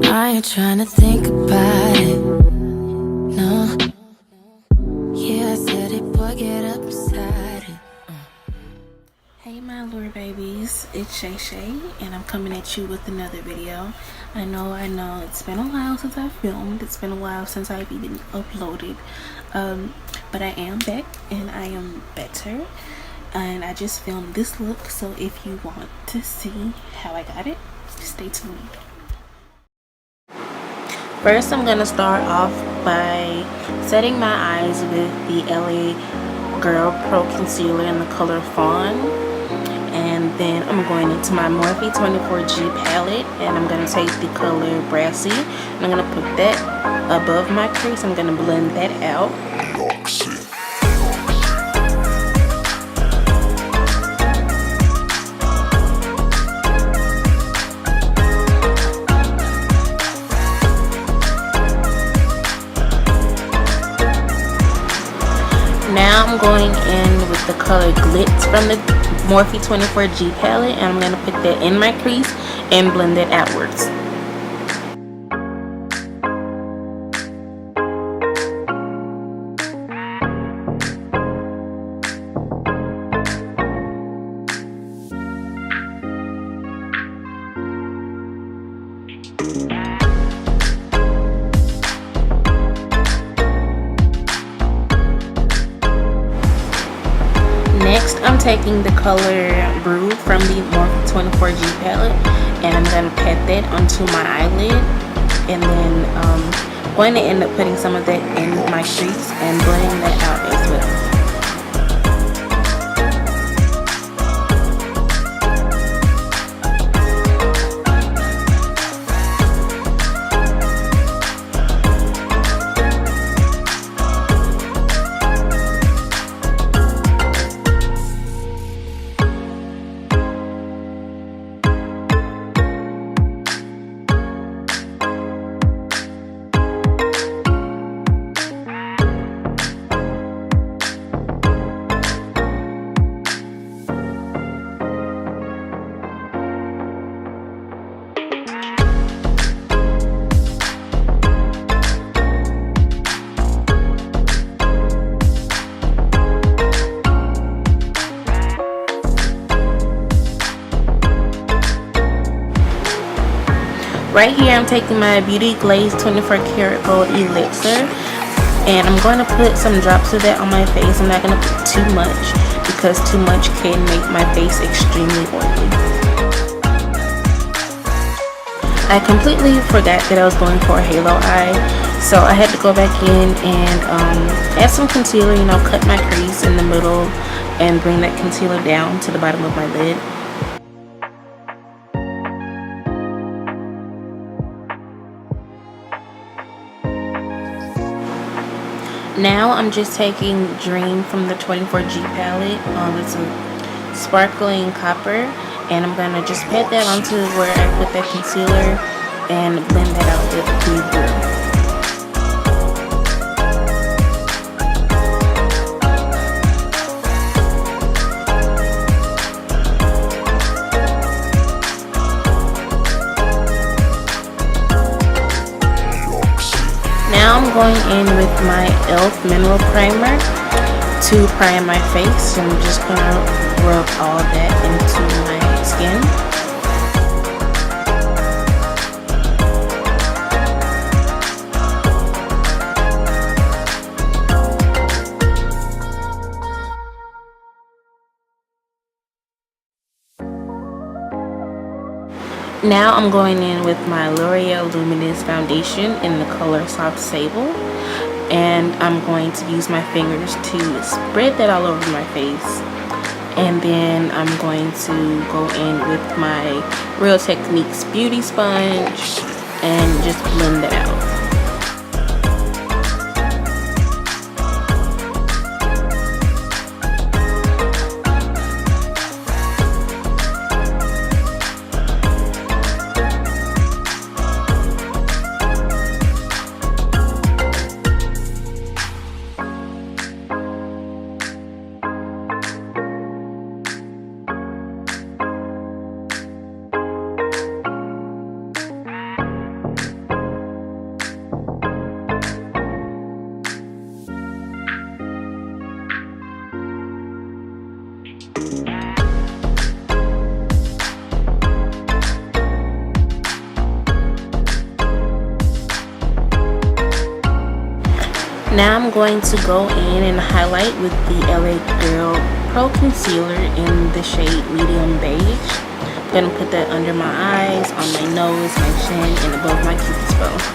I ain't trying to think about it. No. Yeah, I said it, boy, get up beside it. Hey my Allure babies, it's ShaeshaeJ, and I'm coming at you with another video. I know, it's been a while since I filmed. It's been a while since I've even uploaded. But I am back, and I am better. And I just filmed this look, so if you want to see how I got it, stay tuned. First, I'm going to start off by setting my eyes with the LA Girl Pro Concealer in the color Fawn. And then I'm going into my Morphe 24G palette, and I'm going to take the color Brassy, and I'm going to put that above my crease. I'm going to blend that out. Lhaksi. Now I'm going in with the color Glitz from the Morphe 24G palette, and I'm going to put that in my crease and blend it outwards. Next, I'm taking the color Brew from the Morphe 24G palette, and I'm going to pat that onto my eyelid, and then I'm going to end up putting some of that in my crease and blending that out as well. Right here, I'm taking my Beauty Glaze 24 Karat Gold Elixir, and I'm going to put some drops of that on my face. I'm not going to put too much because too much can make my face extremely oily. I completely forgot that I was going for a halo eye, so I had to go back in and add some concealer, cut my crease in the middle and bring that concealer down to the bottom of my lid. Now I'm just taking Dream from the 24G palette. It's a sparkling copper, and I'm gonna just pat that onto where I put that concealer and blend that out with the blue. Now I'm going in with my e.l.f. Mineral Primer to prime my face. I'm just going to rub all that into my skin. Now I'm going in with my L'Oreal Luminous Foundation in the color Soft Sable, and I'm going to use my fingers to spread that all over my face, and then I'm going to go in with my Real Techniques Beauty Sponge and just blend that out. Now I'm going to go in and highlight with the LA Girl Pro Concealer in the shade Medium Beige. I'm going to put that under my eyes, on my nose, my chin, and above my Cupid's bow.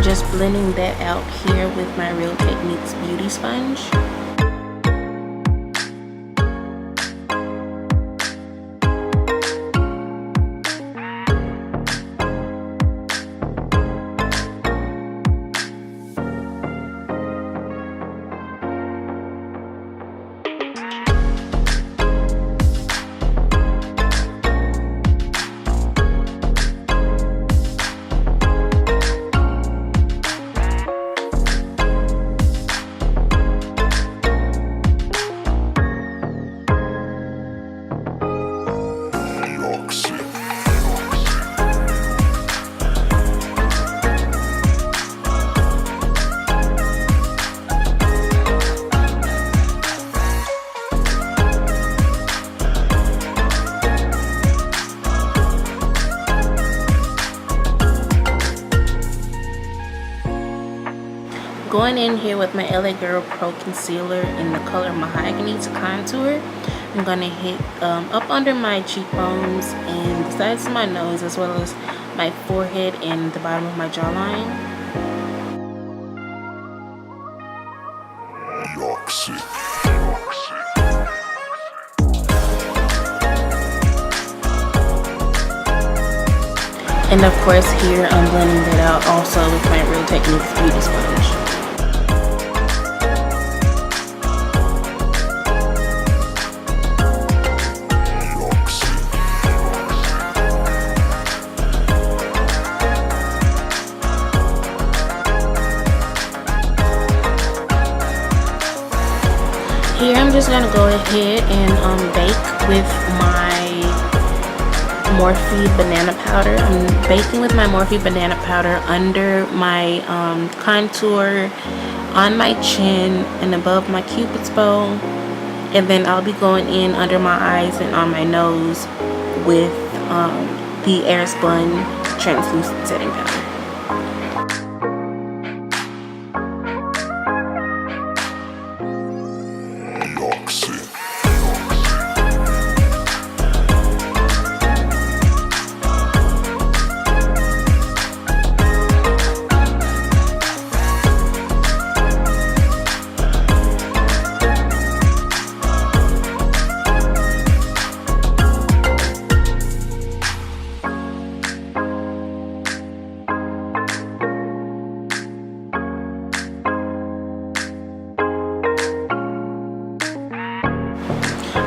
Just blending that out here with my Real Techniques beauty sponge. Going in here with my LA Girl Pro Concealer in the color Mahogany to contour. I'm going to hit up under my cheekbones and the sides of my nose, as well as my forehead and the bottom of my jawline. lhaksi. And of course here I'm blending that out also with my Real Techniques beauty sponge. Here I'm just gonna go ahead and bake with my Morphe banana powder. I'm baking with my Morphe banana powder under my contour, on my chin, and above my Cupid's bow. And then I'll be going in under my eyes and on my nose with the Airspun translucent setting powder.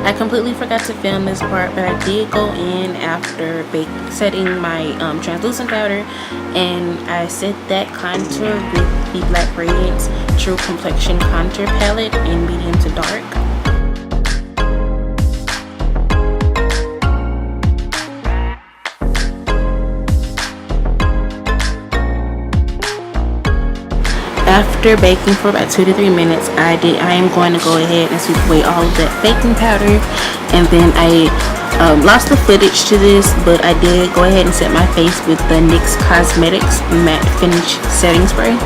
I completely forgot to film this part, but I did go in after setting my translucent powder, and I set that contour with the Black Radiance True Complexion Contour Palette in medium to dark. After baking for about 2 to 3 minutes, I am going to go ahead and sweep away all of that baking powder, and then I lost the footage to this, but I did go ahead and set my face with the NYX Cosmetics Matte Finish Setting Spray.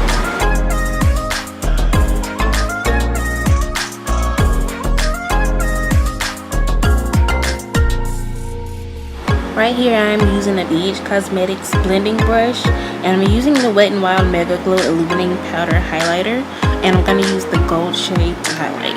Right here I'm using a BH Cosmetics blending brush, and I'm using the Wet n Wild Mega Glow Illuminating Powder Highlighter, and I'm going to use the gold shade to highlight.